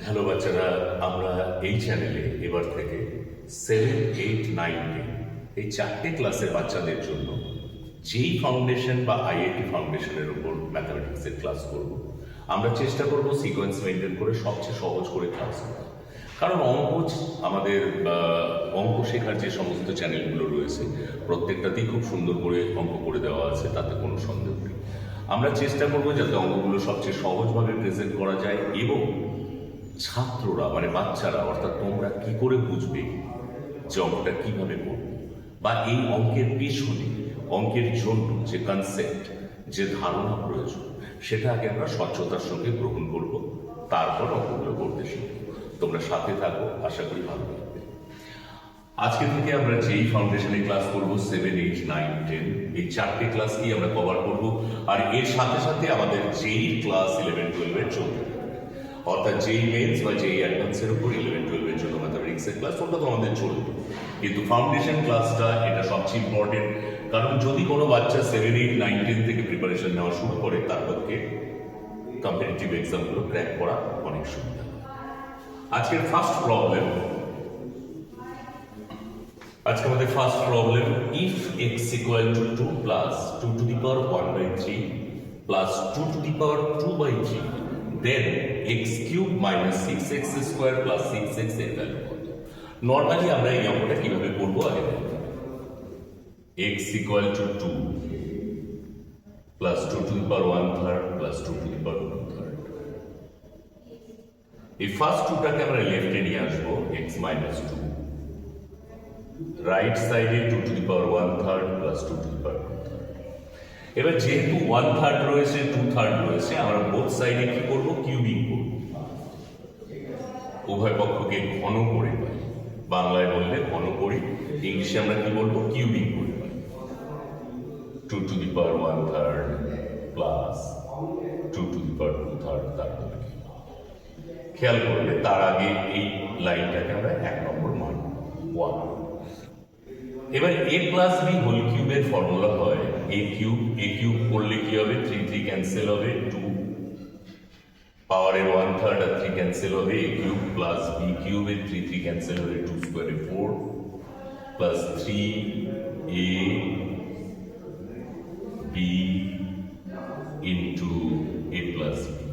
Hello বাচ্চারা, আমরা এই চ্যানেলে এবার থেকে 7, 8, 9, 10 এই চারটে ক্লাসের বাচ্চাদের জন্য যেই ফাউন্ডেশন বা আইআইটি ফাউন্ডেশনের উপর ম্যাথামেটিক্সের ক্লাস করব। আমরা চেষ্টা করব সিকোয়েন্স মেনটেন করে সবচেয়ে সহজ করে ক্লাস করা। কারণ আমাদের অঙ্ক শেখার যে সমস্ত চ্যানেলগুলো রয়েছে প্রত্যেকটাতেই খুব সুন্দর করে অঙ্ক করে দেওয়া আছে, তাতে কোনো সন্দেহ নেই। আমরা চেষ্টা করবো যাতে অঙ্কগুলো সবচেয়ে সহজভাবে প্রেজেন্ট করা যায় এবং ছাত্ররা মানে বাচ্চারা অর্থাৎ তোমরা কি করে বুঝবে যে অঙ্কটা কিভাবে করবে, বা এই অঙ্কের পিছনে অঙ্কের জন্য যে কনসেপ্ট, যে ধারণা প্রয়োজন, সেটা আগে আমরা স্বচ্ছতার সঙ্গে গ্রহণ করব, তারপর অঙ্কগুলো করতে শিখব। তোমরা সাথে থাকো, আশা করি ভালো লাগবে। আজকে থেকে আমরা যেই ফাউন্ডেশনে ক্লাস করব 7, 8, 9, 10 এই চারটে ক্লাসকেই আমরা কভার করব। আর এর সাথে সাথে আমাদের যেই ক্লাস 11, 12 এর চলবে, অর্থাৎ যেই মেন্স বা যেই অ্যাডভান্সের উপর 11, 12 এর জন্য ম্যাথামেটিক্সের ক্লাস, ওটা তো আমাদের চলবে, কিন্তু ফাউন্ডেশন ক্লাসটা এটা সবচেয়ে ইম্পর্টেন্ট। কারণ যদি কোনো বাচ্চা 7, 8, 9, 10 থেকে প্রিপারেশন নেওয়া শুরু করে, তারপরকে কম্পিটিটিভ এক্সামগুলো ক্র্যাক করা অনেক সুবিধা। আজকে আমাদের first problem, if x equal to 2 plus 2 to the power 1/3 plus 2 to the power 2/3, then x cube minus 6x square plus 6x এর ভ্যালু কত? নর্মালি আমরা এই অঙ্কটা কিভাবে করবো আগে দেখো। X equal to 2 plus 2 to the power 1/3 plus 2 to the power 1/3। এই ফার্স্ট টুটাকে আমরা লেফটে নিয়ে আসবো, এক্স মাইনাস 2, রাইট সাইডে 2 to the power 1/3 plus 2 to the power 1/3। এবার যেহেতু 1/3 রয়েছে, 2/3 রয়েছে, আমরা বোথ সাইডে কি করব? কিউবিং করব। উভয় পক্ষকে ঘন করে পাই, বাংলায় বললে ঘন করি, ইংলিশে আমরা কি বলবো? কিউবিং করে পাই। 2 to the power 1/3 plus 2 to the power 2/3, তারপর কি? খেয়াল করলে তার আগে এই লাইনটাকে আমরা 1 নম্বর মান 1। এবার a প্লাস বি হোল কিউবের ফর্মুলা হয় a কিউব করলে কি হবে? 3 3 ক্যান্সেল হবে, 2 পাওয়ারের 1/3 আর 3 ক্যান্সেল হবে, a কিউব প্লাস বি কিউবের 3 3 ক্যান্সেল হবে, 2 স্কোয়ারে 4 plus 3a b into a plus b.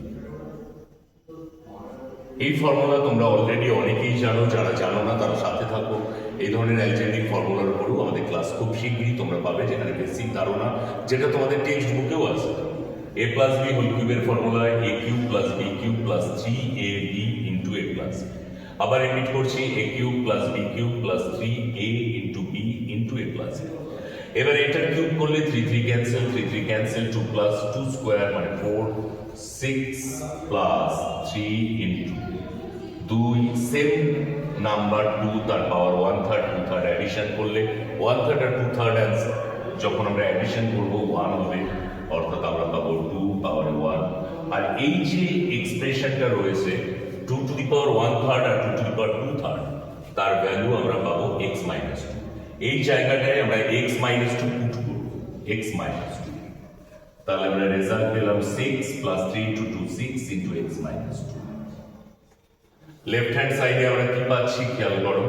এই ফর্মুলা তোমরা অলরেডি অনেকেই জানো, যারা জানো না তারা সাথে থাকো। এই ধরনের অ্যালজেব্রিক ফর্মুলার উপরও আমাদের ক্লাস খুব শীঘ্রই তোমরা পাবে, যেখানে বেসিক ধারণা, যেটা তোমাদের টেক্সট বুকেও আছে। এ প্লাস বি হোল কিউবের formula a cube plus b cube plus 3ab into a plus b. আবার রিপিট করছি, a cube plus b cube plus 3a into b into a plus b. এবার এটার cube করলে 3 3 cancel, 3 3 cancel, 2 plus 2 square মানে 4, 6 plus 3 into 2 same number 2 তার পাওয়ার 1/3 2/3 addition করলে 1/3 আর 2/3 answer. যখন আমরা অ্যাডিশন করবো 1 হবে, অর্থাৎ আমরা পাবো 2 পাওয়ার 1। আর এই যে এক্সপ্রেশনটা রয়েছে 2 to the power 1/3 R 2 to the power 2/3, তার ভ্যালু আমরা পাবো x মাইনাস 2। এই জায়গাটায় আমরা x মাইনাস 2 পুট করবো, x মাইনাস 2। তাহলে আমরা রেজাল্ট পেলাম 6 plus 3 to 2 6 into x minus 2। Left hand সাইডে আমরা কি পাচ্ছি খেয়াল করো,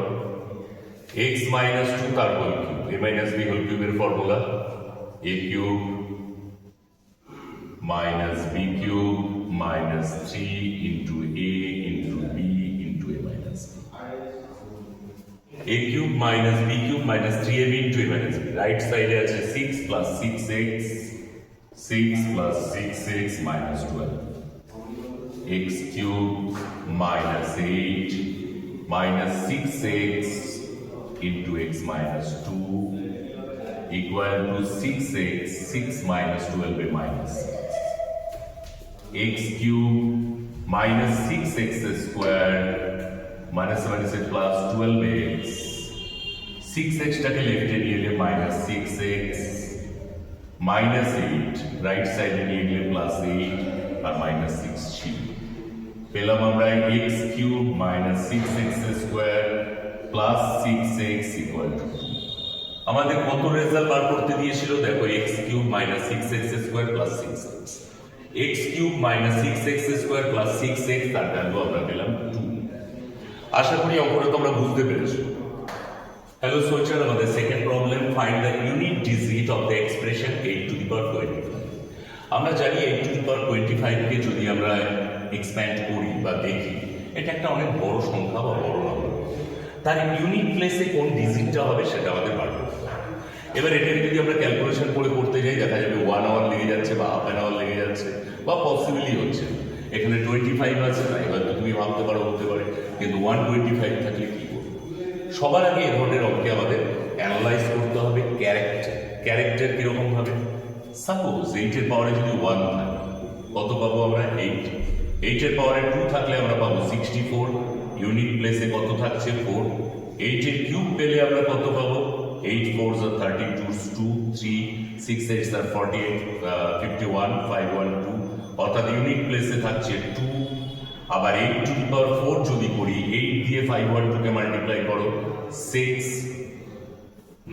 x মাইনাস 2 তার whole cube, a minus b whole কিউবের formula a cube minus b cube minus 3 into a into b into a minus b। a cube minus b cube minus 3ab into a minus b। Right সাইডে আছে 6 plus 6x, 6 plus 6x minus 12, x cube minus 8 minus 6x into x minus 2 equal to 6x, 6 minus 12 minus 6, x cube minus 6x square minus 7 is plus 12x, 6x টাকে লেফটে নিয়ে এলে minus 6x minus 8, right সাইডে নিয়ে গেলে plus 8 আর minus 6 ছিল। পেলাম আমরা x cube minus 6x square plus 6x equal to 2। আমাদের কত রেজাল্ট বার করতে দিয়েছিল? দেখো, x cube minus 6x square plus 6x। X cube minus 6x square plus 6x, তার ভ্যালু আমরা পেলাম 2। আশা করি অঙ্কটা তোমরা বুঝতে পেরেছো। হ্যালো সোলজার, আমাদের second problem, find the unit digit of the expression 8 to the power 25। আমরা জানি 8 টু দি পাওয়ার 25 কে যদি আমরা এক্সপ্যান্ড করি বা দেখি, এটা একটা অনেক বড় সংখ্যা বা বড় নম্বর। তার ইউনিট প্লেসে কোন ডিজিটটা হবে সেটা আমাদের বার করতে হবে। এবার এটাকে যদি আমরা ক্যালকুলেশন করে করতে যাই, দেখা যাবে 1 আওয়ার লেগে যাচ্ছে বা হাফ অ্যান আওয়ার লেগে যাচ্ছে বা পসিবলি হচ্ছে। এখানে 25 আছে না, এবার তো তুমি ভাবতে পারো হতে পারে, কিন্তু 125 থাকলে কি করবো? সবার আগে এ ধরনের অঙ্কে আমাদের অ্যানালাইজ করতে হবে ক্যারেক্টার কিরকম ভাবে। সাপোজ 8 এর পাওয়ারে যদি 1 থাকে, কত পাবো আমরা? 8। 8 এর পাওয়ারে 2 থাকলে আমরা পাবো 64। ইউনিট প্লেসে কত থাকছে? 4। 8 এর কিউব পেলে আমরা কত পাবো? 8 4s are 32, 2 3 6 8s are 48, 51 5 1 2, অর্থাৎ ইউনিট প্লেসে থাকছে 2। আবার 8 টু দি পাওয়ার 4 যদি করি, 8 দিয়ে 5 1 2 কে মাল্টিপ্লাই করো, 6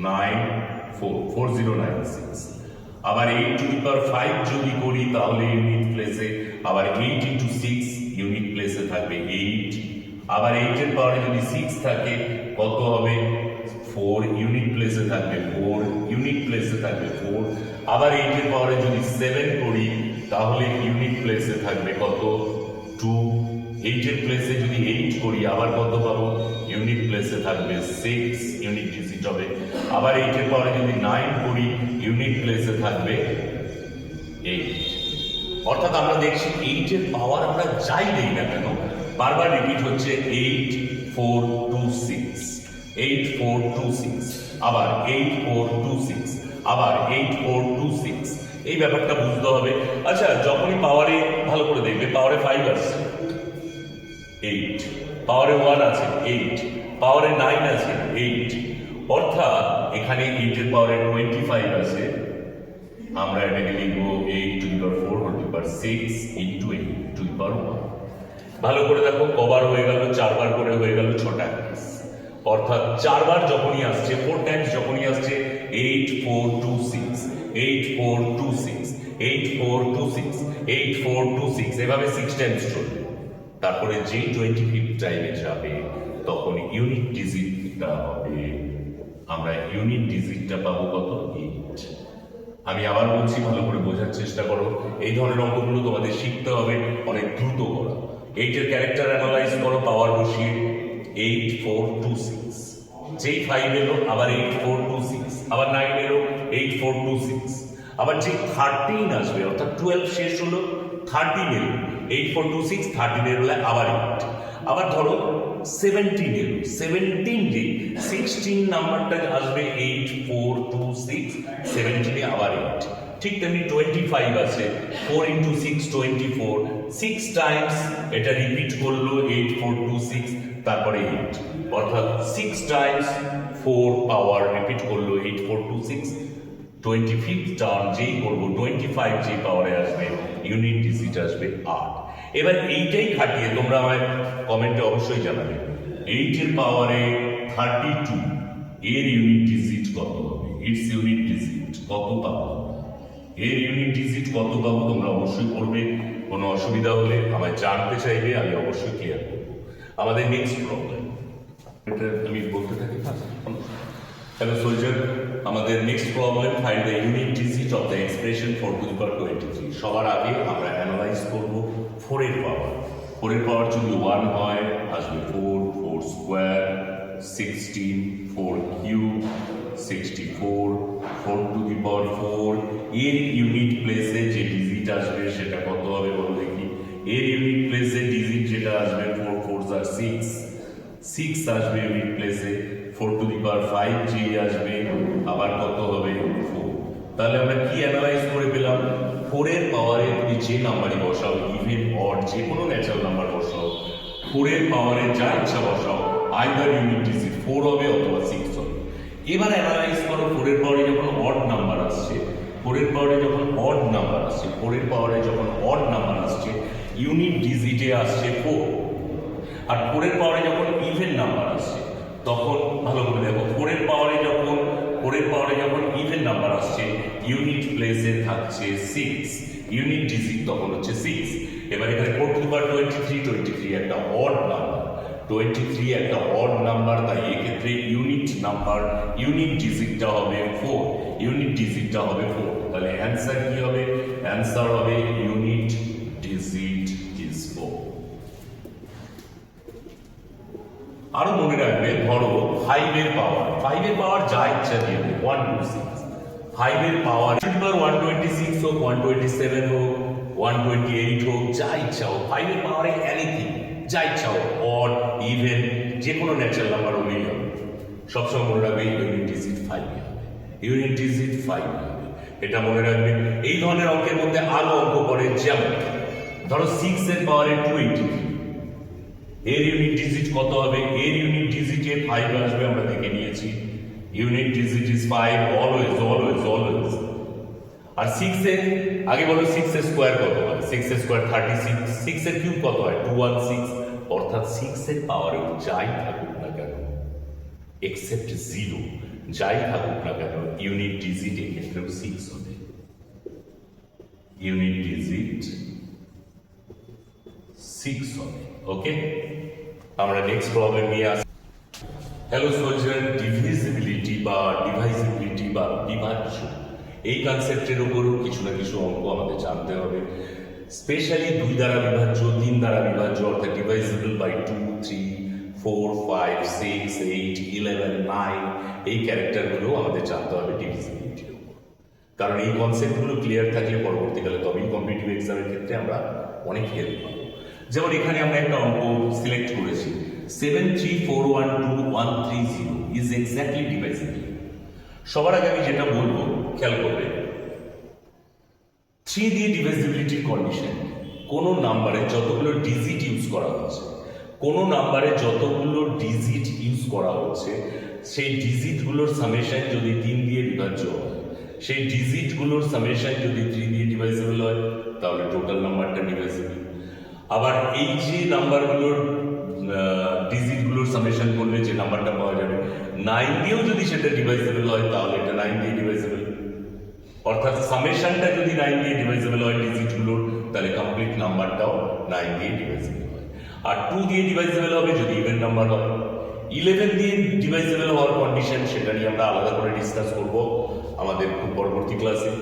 9 4 4096। আবার 8 টু দি পাওয়ার 5 যদি করি, তাহলে ইউনিট প্লেসে আবার 8 ইন্টু 6, ইউনিট প্লেসে থাকবে 8। আবার 8 এর পাওয়ারে যদি 6 থাকে, কত হবে? 4, ইউনিট প্লেসে থাকবে 4, ইউনিট প্লেসে থাকবে 4। আবার 8 এর পাওয়ারে যদি 7 করি, তাহলে ইউনিট প্লেসে থাকবে কত? 2। 8 এর প্লেসে যদি 8 করি, আবার কত পাবো? ইউনিট প্লেসে থাকবে 6, ইউনিট ডিজিট হবে। আবার 8 এর পাওয়ারে যদি 9 করি, ইউনিট প্লেসে থাকবে 8। অর্থাৎ আমরা দেখছি 8 এর পাওয়ার আমরা যাই দেই না কেন, বারবার রিপিট হচ্ছে 8 4 2 6, 8 4 2 6, আবার 8 4 2 6, আবার 8 4 2 6। এই ব্যাপারটা বুঝতে হবে। আচ্ছা, যখনই পাওয়ারে, ভালো করে দেখবে, পাওয়ারে 5 আসছে 8, পাওয়ারে 1 আছে 8, পাওয়ারে 9 আছে 8, অর্থাৎ এখানে 8 এর পাওয়ারে 25 আছে। আমরা এটাকে লিখবো 8 to the power 4 whole to the power 6 into 8 to the power 1। ভালো করে দেখো, কবার হয়ে গেল? 4 বার করে হয়ে গেল 6টা কেস। অর্থাৎ 4 বার যখনই আসছে, 4 টাইমস যখনই আসছে, 8 4 2 6, 8 4 2 6, 8 4 2 6, 8 4 2 6, এভাবে 6 টাইমস চলবে। তারপরে যে 25 টাইমে যাবে, তখন ইউনিট ডিজিটটা হবে, আমরা ইউনিট ডিজিটটা পাবো কত? 8। আমি আবার বলছি, ভালো করে বোঝার চেষ্টা করো। এই ধরনের অঙ্কগুলো তোমাদের শিখতে হবে অনেক দ্রুত করা। 8 এর ক্যারেক্টার অ্যানালাইজ করো, পাওয়ার বসিয়ে 8 4 2 6, যেই 5 এলো আবার 8 4 2 6, আবার 9 এলো 8 4 2 6, আবার যে 13 আসবে, অর্থাৎ 12 শেষ হলো, 13 এলো 8 4 2 6, 13 এর হলে আবার 8। আবার ধরো 17 এলো, 17 যে 16 নাম্বারটা আসবে 8 4 2 6, 17 এ আবার 8। ঠিক তেমনি 25 আছে, 4 ইন্টু 6 24, 6 টাইমস এটা রিপিট করলো 8 4 2 6, তারপরে 8, অর্থাৎ 6 টাইমস 4 পাওয়ার রিপিট করলো 8 4 2 6। 25th টার্ম যেই করবো, 25 যে পাওয়ারে আসবে, ইউনিট ডিজিট আসবে 8। এবার এইটাই খাটিয়ে তোমরা আমায় কমেন্টে অবশ্যই জানাবে, 8 এর পাওয়ারে 32 এর ইউনিট ডিজিট কত হবে? ইটস ইউনিট ডিজিট কত পাবো? এর ইউনিট ডিজিট কত পাবো? তোমরা অবশ্যই করবে। কোনো অসুবিধা হলে আমায় জানতে চাইবে, আমি অবশ্যই ক্লিয়ার করবো। আমাদের নেক্সট প্রবলেম, এটা আমি বলতে থাকি। হ্যালো সোলজার, আমাদের next problem, find the unit digit of the expression 4 to the power 23। সবার আগে আমরা অ্যানালাইজ করব 4 এর পাওয়ার। 4 এর পাওয়ার যদি 1 হয়, আসবে 4, 4 square 16, 4 cube 64, 4 to the power 4। এর ইউনিট প্লেসে যে ডিজিট আসবে সেটা কত হবে বলো দেখি? এর ইউনিট প্লেসে ডিজিট যেটা আসবে, 4 4s are 6, 6 আসবে ইউনিট প্লেসে। 4 টু দি পাওয়ার 5 যে আসবে, আবার কত হবে? 4। তাহলে আমরা কি অ্যানালাইজ করে পেলাম? 4 এর পাওয়ারে তুমি যে নাম্বারই বসাও, ইভেন অড যে কোনো ন্যাচারাল নাম্বার বসাও, 4 এর পাওয়ারে যা ইচ্ছা বসাও, আইদার ইউনিট ডিজিট 4 হবে অথবা 6 হবে। এবার অ্যানালাইজ করো 4 এর পাওয়ারে যখন অড নাম্বার আসছে, 4 এর পাওয়ারে যখন অড নাম্বার আসছে, 4 এর পাওয়ারে যখন অড নাম্বার আসছে, ইউনিট ডিজিটে আসছে 4। আর 4 এর পাওয়ারে যখন ইভেন নাম্বার আসছে, তখন ভালো করে দেখো, 4 এর পাওয়ারে যখন ইভেন নাম্বার আসছে, ইউনিট প্লেসে থাকছে 6, ইউনিট ডিজিট তখন হচ্ছে 6। এবার এখানে 4 টু দি পাওয়ার 23 একটা অড নাম্বার, 23 একটা অড নাম্বার, তাই এক্ষেত্রে ইউনিট ডিজিটটা হবে 4, তাহলে অ্যান্সার কি হবে? অ্যান্সার হবে ইউনিট ডিজিট ইজ 4। আরো মনে রাখবে, ধরো 5 এর পাওয়ার যা ইচ্ছা দিয়ে দেবে 126, 5 এর পাওয়ার 126 হোক, 127 হোক, 128 হোক, যা ইচ্ছা হোক, 5 এর পাওয়ারে এনিথিং, যা ইচ্ছা হোক, অড ইভেন যে কোনো ন্যাচারাল নাম্বার হলেই হবে। সবসময় মনে রাখবে ইউনিট ডিজিট 5 হবে, এটা মনে রাখবে। এই ধরনের অঙ্কের মধ্যে আরো অঙ্ক করে, যেমন ধরো 6 এর পাওয়ারে 283, এর ইউনিট ডিজিট কত হবে? এর ইউনিট ডিজিটে 5 আসবে, আমরা দেখে নিয়েছি। Unit digit is 5 always. আর 6 এর আগে বলো 6 এর স্কয়ার কত হয়? 6 এর স্কয়ার 36, 6 এর কিউব কত হয়? 216। অর্থাৎ 6 এর পাওয়ারে যাই থাকুক না কেন, এক্সেপ্ট 0, যাই থাকুক না কেন, ইউনিট ডিজিট এক্ষেত্রেও 6 হবে। ইউনিট ডিজিট 6 হবে। ওকে, আমরা নেক্সট প্রবলেম নিয়ে আসি। হ্যালো সোলজার, ডিভিজিবিলিটি বা ডিভাইজিবিলিটি বা বিভাজ্য, এই কনসেপ্টের উপরও কিছু না কিছু অঙ্ক আমাদের জানতে হবে। স্পেশালি 2 দ্বারা বিভাজ্য, 3 দ্বারা বিভাজ্য, অর্থাৎ ডিভাইজিবল বাই 2, 3, 4, 5, 6, 8, 11, 9, এই ক্যারেক্টারগুলো আমাদের জানতে হবে ডিভিজিবিলিটির উপর। কারণ এই কনসেপ্টগুলো ক্লিয়ার থাকলে পরবর্তীকালে তবেই কম্পিটিটিভ এক্সামের ক্ষেত্রে আমরা অনেক হেল্প পাবো। যেমন এখানে আমরা একটা অঙ্ক সিলেক্ট করেছি, 73412 ইজ এক্স্যাক্টলি ডিভাইজিবল। সবার আগে আমি যেটা বলবো, খেয়াল করবে, 3 দিয়ে ডিভাইজিবিলিটির কন্ডিশন, কোন নাম্বারে যতগুলো ডিজিট ইউজ করা হচ্ছে, সেই ডিজিটগুলোর সামেশন যদি 3 দিয়ে বিভাজ্য হয়, সেই ডিজিটগুলোর সামেশন যদি 3 দিয়ে ডিভাইজিবল হয়, তাহলে টোটাল নাম্বারটা ডিভাইজিবল। আবার এই যে নাম্বারগুলোর ডিজিটগুলোর সামেশন করলে যে নাম্বারটা পাওয়া যাবে, 9 দিয়েও যদি সেটা ডিভাইজিবল হয়, তাহলে এটা 9 দিয়ে ডিভাইজিবল। অর্থাৎ সামেশনটা যদি 9 দিয়ে ডিভাইজিবল হয় ডিজিটগুলোর, তাহলে কমপ্লিট নাম্বারটাও 9 দিয়ে ডিভাইজিবল হয়। আর 2 দিয়ে ডিভাইজিবল হবে যদি ইভেন নাম্বার হয়। 11 দিয়ে ডিভাইজিবল হওয়ার কন্ডিশন, সেটা নিয়ে আমরা আলাদা করে ডিসকাস করব আমাদের পরবর্তী ক্লাসে।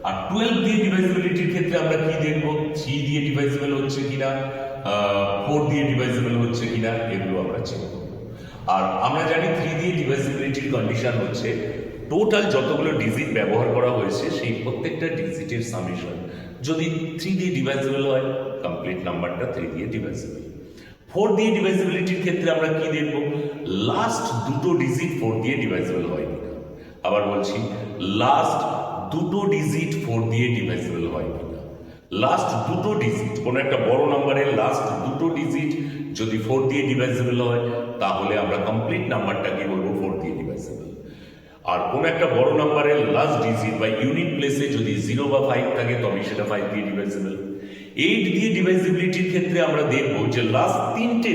আর 12 দিয়ে ডিভাইজিবিলিটির ক্ষেত্রে আমরা কি দেখবো? 3 দিয়ে ডিভাইজিবল হচ্ছে কিনা, 4 দিয়ে ডিভাইজিবল হচ্ছে কিনা, এগুলো আমরা চেক করব। আর আমরা জানি 3 দিয়ে ডিভাইজিবিলিটির কন্ডিশন হচ্ছে টোটাল যতগুলো ডিজিট ব্যবহার করা হয়েছে সেই প্রত্যেকটা ডিজিটের সামেশন যদি 3 দিয়ে ডিভাইজিবল হয়, কমপ্লিট নাম্বারটা 3 দিয়ে ডিভাইজিবল। 4 দিয়ে ডিভাইজিবিলিটির ক্ষেত্রে আমরা কি দেখব? লাস্ট দুটো ডিজিট 4 দিয়ে ডিভাইজিবল হয় কিনা। আবার বলছি, লাস্ট দুটো ডিজিট 4 দিয়ে ডিভাইজিবল হয় কিনা। লাস্ট দুটো ডিজিট, কোনো একটা বড় নাম্বারের লাস্ট দুটো ডিজিট যদি 4 দিয়ে ডিভাইজিবল হয়, তাহলে আমরা কমপ্লিট নাম্বারটা কি বলবো? 4 দিয়ে ডিভাইজিবল। আর কোন একটা বড় নাম্বারের লাস্ট ডিজিট বা ইউনিট প্লেসে যদি 0 বা 5 থাকে, তবে সেটা 5 দিয়ে ডিভাইজিবল। 8 দিয়ে ডিভাইজিবিলিটির ক্ষেত্রে আমরা দেখব যে লাস্ট তিনটে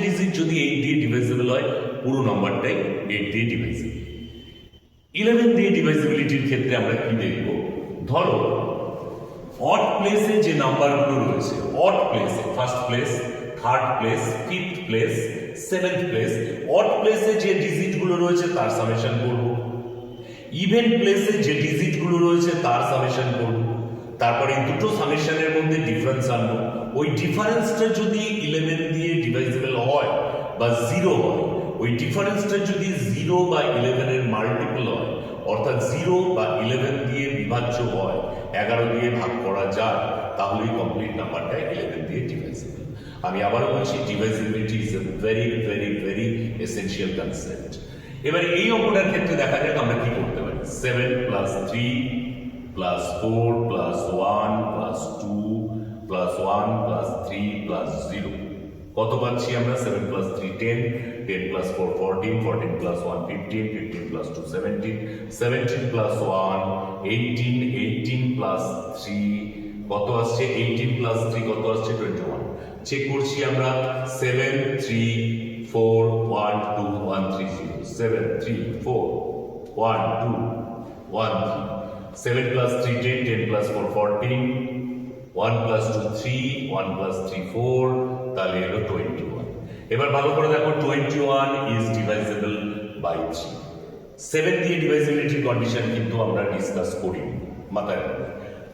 ডিজিট যদি 8 দিয়ে ডিভাইজিবল হয়, পুরো নাম্বারটাই 8 দিয়ে ডিভাইজিবল। 11 দিয়ে ডিভাইজিবিলিটির ক্ষেত্রে আমরা কি দেখব? ধরো অড প্লেসে যে নাম্বারগুলো রয়েছে, অড প্লেসে first place, third place, fifth place, seventh place, odd প্লেসে যে ডিজিটগুলো রয়েছে তার সামেশন করব। ইভেন প্লেসে যে ডিজিটগুলো রয়েছে তার সামেশন করব। তারপরে দুটো সামেশনের মধ্যে ডিফারেন্স আনবো। ওই ডিফারেন্সটা যদি 11 দিয়ে ডিভাইজিবল হয় বা 0 হয়, ওই ডিফারেন্সটা যদি 0 বা 11 এর মাল্টিপল হয়, অর্থাৎ 0 বা 11 দিয়ে বিভাজ্য হয়, 11 দিয়ে ভাগ করা যায়, তাহলেই কমপ্লিট নাম্বারটা 11 দিয়ে ডিভাইজিবল। আমি আবার বলছি, divisibility is a very very very essential concept. এবার এই অঙ্কটার ক্ষেত্রে দেখা যাক আমরা কি করতে পারি। 7 plus 3 plus 4 plus 1 plus 2 plus 1 plus 3 plus 0, কত পাচ্ছি আমরা? 7 plus 3 10, 10 plus 4 14, 14 plus 1 15, 15 plus 2 17, 17 plus 1 18, 18 plus 3 কত আসছে? 18 প্লাস 3 কত আসছে? 21। চেক করছি আমরা, 7 3 4 1 2 1 3 0, 7 3 4 1 2 1 3। 7 plus 3 10, 10 plus 4 14, 1 plus 2 3, 1 plus 3 4, তাহলে এলো 21। এবার ভালো করে দেখো 21 is divisible by 3। 7 দিয়ে ডিভাইজিবিলিটির কন্ডিশন কিন্তু আমরা ডিসকাস করিনি, মাথায় রাখবে।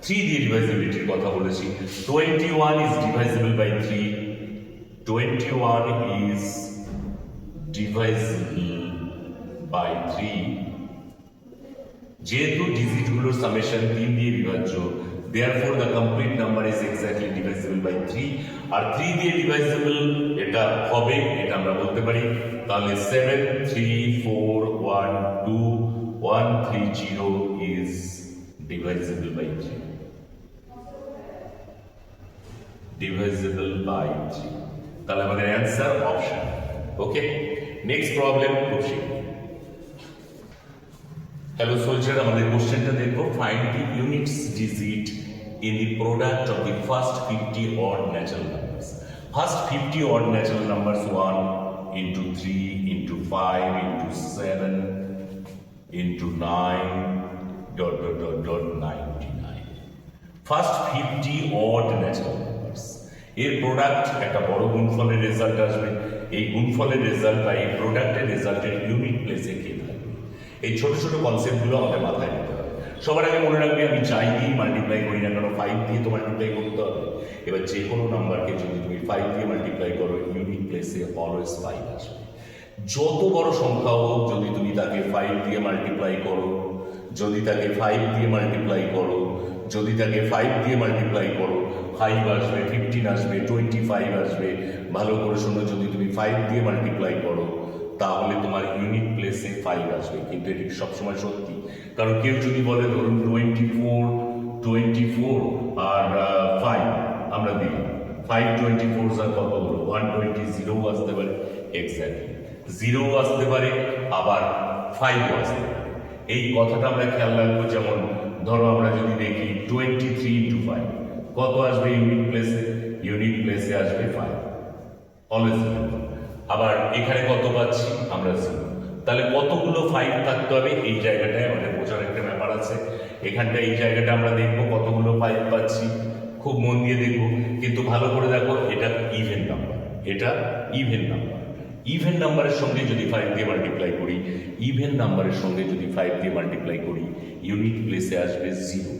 3 দিয়ে ডিভাইজিবিলিটির কথা বলেছি। 21 is divisible by 3, 21 is divisible by 3। যেহেতু ডিজিটগুলোর সামেশন 3 দিয়ে বিভাজ্য, therefore the complete number is exactly divisible by 3। আর 3 দিয়ে ডিভাইজিবল এটা হবে, এটা আমরা বলতে পারি। তাহলে 7 3 4 1 2 1 3 0 is divisible by 3, divisible by 3। তাহলে আমাদের অ্যান্সার অপশন। ওকে, নেক্সট প্রবলেম খুব শিখব। হ্যালো সোলজার, আমাদের কোশ্চেনটা দেখবো। Find the units digit in the product of the first 50 odd natural numbers. First 50 odd natural numbers 1 into 3 into 5 into 7 into 9 dot dot dot dot 99. First 50 odd natural numbers. এর product একটা বড় গুণফলের result আসবে। এই গুণফলের result বা এই প্রোডাক্টের রেজাল্টের unit প্লেসে কে থাকবে, এই ছোট ছোট কনসেপ্টগুলো আমাদের মাথায় নিতে হবে। সবার আগে মনে রাখবে, আমি যাই দিয়ে মাল্টিপ্লাই করি না কেন 5 দিয়ে তো মাল্টিপ্লাই করতে হবে। এবার যে কোনো নাম্বারকে যদি তুমি 5 দিয়ে মাল্টিপ্লাই করো, ইউনিট প্লেসে অলওয়েজ 5 আসবে। যত বড় সংখ্যা হোক, যদি তুমি তাকে 5 দিয়ে মাল্টিপ্লাই করো, যদি তাকে 5 দিয়ে মাল্টিপ্লাই করো, যদি তাকে 5 দিয়ে মাল্টিপ্লাই করো, 5 আসবে, 15 আসবে, 25 আসবে। ভালো করে শোনো, যদি তুমি 5 দিয়ে মাল্টিপ্লাই করো তাহলে তোমার ইউনিট প্লেসে 5 আসবে। কিন্তু এটি সবসময় সত্যি, কারণ কেউ যদি বলে ধরুন 24 আর 5 আমরা দিই, 5 24 আর কত হলো 120, 0 আসতে পারে, এক্স্যাক্টলি 0 আসতে পারে, আবার 5 আসতে পারে। এই কথাটা আমরা খেয়াল রাখবো। যেমন ধরো আমরা যদি দেখি 23 ইন্টু 5 কত আসবে ইউনিট প্লেসে? ইউনিট প্লেসে আসবে 5, অলওয়েজ। আবার এখানে কত পাচ্ছি আমরা? 0। তাহলে কতগুলো 5 থাকতে হবে, এই জায়গাটায় আমাদের বোঝার একটা ব্যাপার আছে। এখানটা এই জায়গাটা আমরা দেখবো কতগুলো 5 পাচ্ছি, খুব মন দিয়ে দেখবো। কিন্তু ভালো করে দেখো, এটা ইভেন নাম্বার, এটা ইভেন নাম্বার। ইভেন নাম্বারের সঙ্গে যদি 5 দিয়ে মাল্টিপ্লাই করি, ইভেন নাম্বারের সঙ্গে যদি 5 দিয়ে মাল্টিপ্লাই করি, ইউনিট প্লেসে আসবে 0।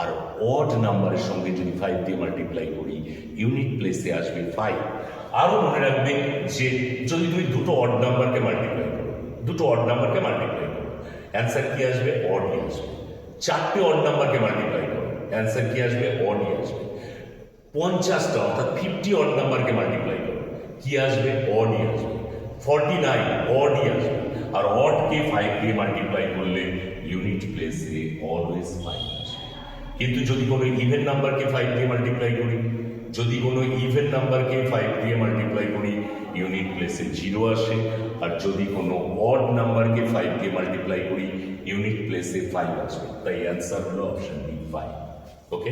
আর অড নাম্বারের সঙ্গে যদি 5 দিয়ে মাল্টিপ্লাই করি, ইউনিট প্লেসে আসবে 5। আরো মনে রাখবে যে যদি তুমি দুটো অড নাম্বারকে মাল্টিপ্লাই করো, দুটো অড নাম্বারকে মাল্টিপ্লাই করো, অ্যান্সার কি আসবে? অডই আসবে। 4টে অড নাম্বারকে মাল্টিপ্লাই করো, অ্যান্সার কি আসবে? অডই আসবে। 50টা অর্থাৎ 50 অড নাম্বারকে মাল্টিপ্লাই করো, কি আসবে? অডই আসবে। 49 অডই আসবে। আর অডকে 5 দিয়ে মাল্টিপ্লাই করলে ইউনিট প্লেসে অলওয়েজ 5 আসবে। কিন্তু যদি কোনো ইভেন নাম্বারকে 5 দিয়ে মাল্টিপ্লাই করি, যদি কোনো ইভেন নাম্বারকে 5 দিয়ে মাল্টিপ্লাই করি, ইউনিট প্লেসে 0 আসে। আর যদি কোনো অড নাম্বারকে 5 দিয়ে মাল্টিপ্লাই করি, ইউনিট প্লেসে 5 আসবে। তাই অ্যান্সার হলো অপশন বি 5। ওকে।